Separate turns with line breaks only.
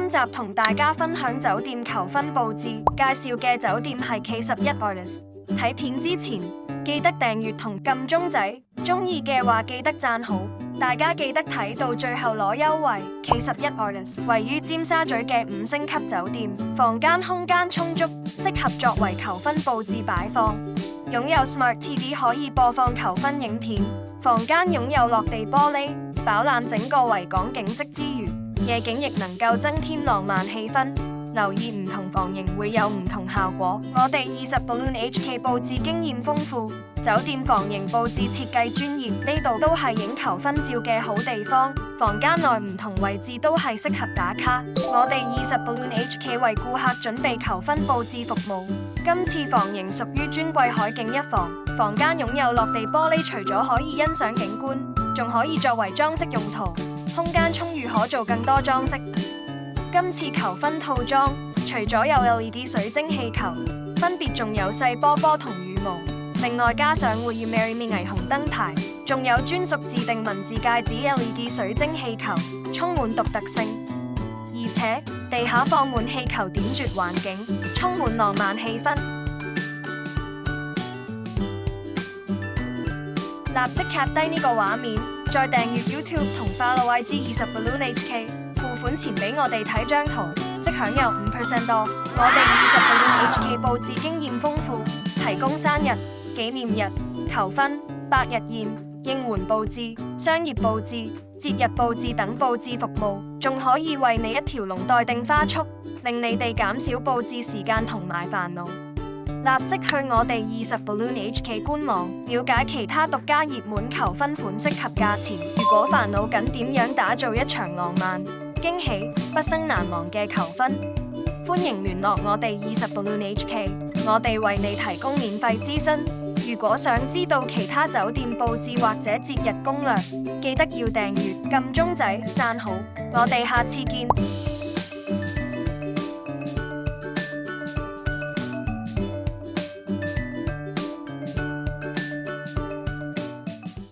今集同大家分享酒店求婚佈置，介紹嘅酒店係 K11 Artist。睇片之前記得訂閱同撳鐘仔，鍾意嘅話記得讚好。大家記得睇到最後攞優惠。K11 Artist 位於尖沙咀嘅5星級酒店，房間空間充足，適合作為求婚佈置擺放。擁有 Smart TV 可以播放求婚影片。房間擁有落地玻璃，飽覽整個維港景色之餘，夜景亦能夠增添浪漫氣氛。留意唔同房型會有唔同效果。我哋20 Balloon HK 佈置經驗豐富，酒店房型佈置設計專業，呢度都係影求婚照嘅好地方。房間內唔同位置都係適合打卡。我哋20 Balloon HK 為顧客準備求婚佈置服務。今次房型屬於尊貴海景一房，房間擁有落地玻璃，除咗可以欣賞景觀，仲可以作為裝飾用途，空間充裕可做更多裝飾。今次求婚套裝除咗有 LED 水晶氣球，分別仲有細波波同羽毛，另外加上會要 Marry Me 霓虹燈牌，仲有專屬自定文字戒指 LED 水晶氣球，充滿獨特性。而且地下放滿氣球點綴環境，充滿浪漫氣氛。立即cap低呢個畫面，再訂閱 YouTube 同 follow IG 20 Balloon HK。付款前俾我哋睇張圖，即享有5% off。我哋20 Balloon HK 佈置經驗豐富，提供生日、紀念日、求婚、百日宴、應援佈置、商業佈置、節日佈置等佈置服務，仲可以為你一條龍待定花束，令你哋減少佈置時間同埋煩惱。立即去我哋20 Balloon HK 官網，了解其他獨家熱門求婚款式及價錢。如果煩惱緊點樣打造一場浪漫、驚喜、畢生難忘嘅求婚，歡迎聯絡我哋20 Balloon HK， 我哋為你提供免費諮詢。如果想知道其他酒店佈置或者節日攻略，記得要訂閱、撳鐘仔、讚好。我哋下次見。